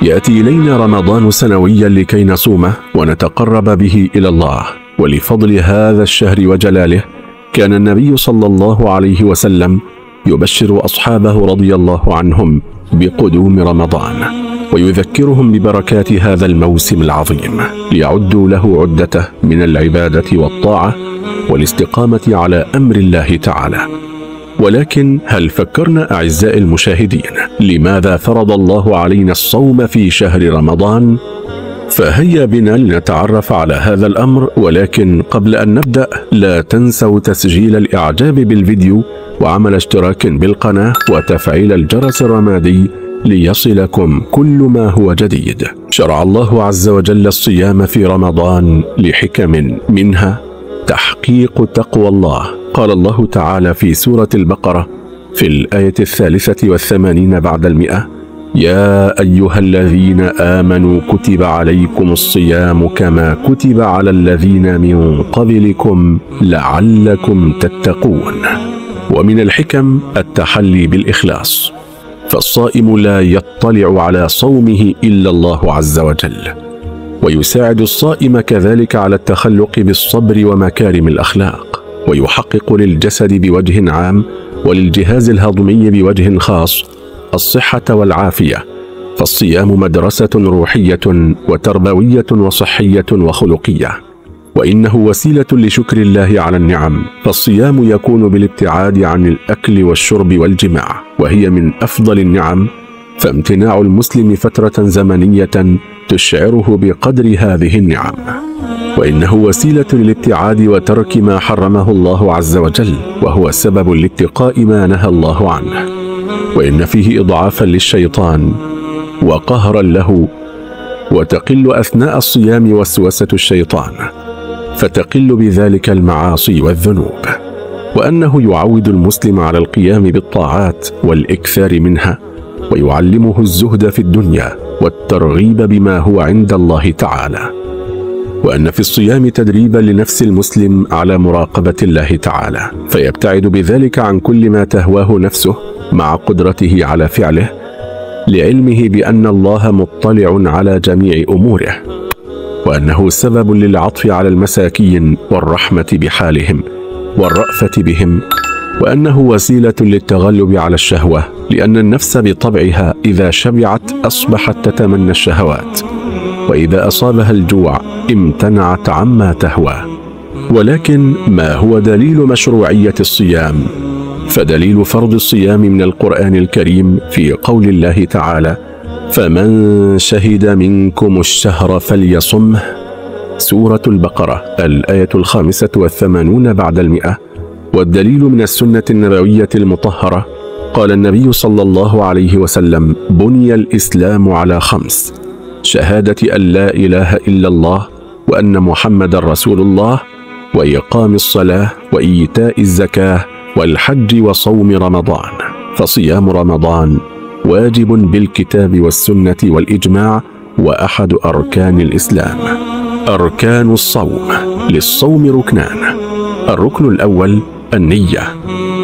يأتي إلينا رمضان سنويا لكي نصومه ونتقرب به إلى الله. ولفضل هذا الشهر وجلاله كان النبي صلى الله عليه وسلم يبشر أصحابه رضي الله عنهم بقدوم رمضان، ويذكرهم ببركات هذا الموسم العظيم ليعدوا له عدته من العبادة والطاعة والاستقامة على أمر الله تعالى. ولكن هل فكرنا أعزائي المشاهدين لماذا فرض الله علينا الصوم في شهر رمضان؟ فهيا بنا لنتعرف على هذا الأمر، ولكن قبل أن نبدأ لا تنسوا تسجيل الإعجاب بالفيديو وعمل اشتراك بالقناة وتفعيل الجرس الرمادي ليصلكم كل ما هو جديد. شرع الله عز وجل الصيام في رمضان لحكم، منها تحقيق تقوى الله. قال الله تعالى في سورة البقرة في الآية 83 بعد 100: يا أيها الذين آمنوا كتب عليكم الصيام كما كتب على الذين من قبلكم لعلكم تتقون. ومن الحكم التحلي بالإخلاص، فالصائم لا يطلع على صومه إلا الله عز وجل، ويساعد الصائم كذلك على التخلق بالصبر ومكارم الأخلاق، ويحقق للجسد بوجه عام وللجهاز الهضمي بوجه خاص الصحة والعافية. فالصيام مدرسة روحية وتربوية وصحية وخلقية، وإنه وسيلة لشكر الله على النعم. فالصيام يكون بالابتعاد عن الأكل والشرب والجماع، وهي من أفضل النعم، فامتناع المسلم فترة زمنية تشعره بقدر هذه النعم. وإنه وسيلة للابتعاد وترك ما حرمه الله عز وجل، وهو سبب لاتقاء ما نهى الله عنه. وإن فيه إضعافا للشيطان وقهرا له، وتقل أثناء الصيام وسوسة الشيطان، فتقل بذلك المعاصي والذنوب. وأنه يعود المسلم على القيام بالطاعات والإكثار منها، ويعلمه الزهد في الدنيا والترغيب بما هو عند الله تعالى. وأن في الصيام تدريبا لنفس المسلم على مراقبة الله تعالى، فيبتعد بذلك عن كل ما تهواه نفسه مع قدرته على فعله، لعلمه بأن الله مطلع على جميع أموره، وأنه سبب للعطف على المساكين والرحمة بحالهم والرأفة بهم، وأنه وسيلة للتغلب على الشهوة، لأن النفس بطبعها إذا شبعت أصبحت تتمنى الشهوات، وإذا أصابها الجوع امتنعت عما تهوى. ولكن ما هو دليل مشروعية الصيام؟ فدليل فرض الصيام من القرآن الكريم في قول الله تعالى: فمن شهد منكم الشهر فليصمه، سورة البقرة الآية 85 بعد 100. والدليل من السنة النبوية المطهرة، قال النبي صلى الله عليه وسلم: بني الإسلام على 5: شهادة أن لا إله إلا الله وأن محمد رسول الله، وإقام الصلاة، وإيتاء الزكاة، والحج، وصوم رمضان. فصيام رمضان واجب بالكتاب والسنة والإجماع، وأحد أركان الإسلام. أركان الصوم: للصوم ركنان. الركن الأول النية،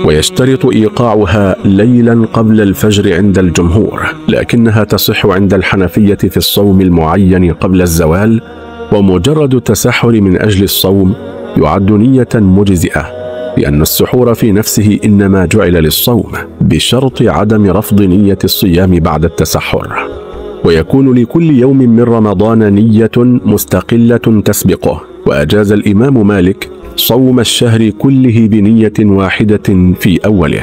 ويشترط إيقاعها ليلا قبل الفجر عند الجمهور، لكنها تصح عند الحنفية في الصوم المعين قبل الزوال. ومجرد التسحر من أجل الصوم يعد نية مجزئة، لأن السحور في نفسه إنما جعل للصوم، بشرط عدم رفض نية الصيام بعد التسحر. ويكون لكل يوم من رمضان نية مستقلة تسبقه. وأجاز الإمام مالك صوم الشهر كله بنية واحدة في أوله.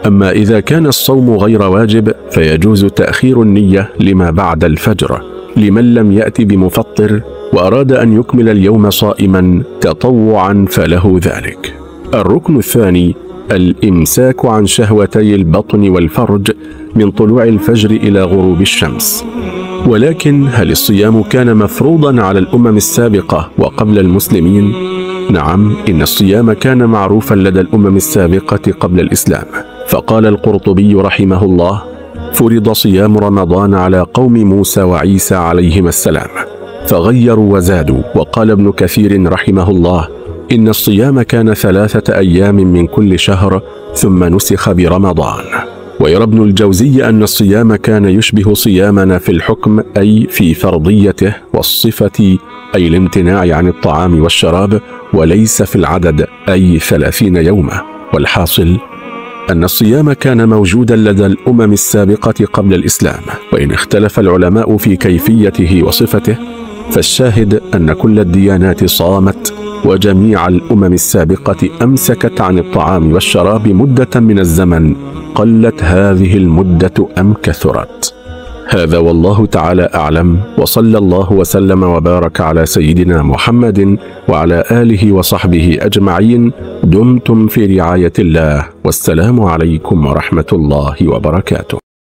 أما إذا كان الصوم غير واجب فيجوز تأخير النية لما بعد الفجر، لمن لم يأتي بمفطر وأراد أن يكمل اليوم صائما تطوعا فله ذلك. الركن الثاني الإمساك عن شهوتي البطن والفرج من طلوع الفجر إلى غروب الشمس. ولكن هل الصيام كان مفروضا على الأمم السابقة وقبل المسلمين؟ نعم، إن الصيام كان معروفا لدى الأمم السابقة قبل الإسلام. فقال القرطبي رحمه الله: فرض صيام رمضان على قوم موسى وعيسى عليهما السلام فغيروا وزادوا. وقال ابن كثير رحمه الله: إن الصيام كان 3 أيام من كل شهر ثم نسخ برمضان. ويرى ابن الجوزي أن الصيام كان يشبه صيامنا في الحكم، أي في فرضيته، والصفة أي الامتناع عن الطعام والشراب، وليس في العدد أي 30 يوما. والحاصل أن الصيام كان موجودا لدى الأمم السابقة قبل الإسلام، وإن اختلف العلماء في كيفيته وصفته، فالشاهد أن كل الديانات صامت، وجميع الأمم السابقة أمسكت عن الطعام والشراب مدة من الزمن، قلت هذه المدة أم كثرت. هذا والله تعالى أعلم، وصلى الله وسلم وبارك على سيدنا محمد وعلى آله وصحبه أجمعين. دمتم في رعاية الله، والسلام عليكم ورحمة الله وبركاته.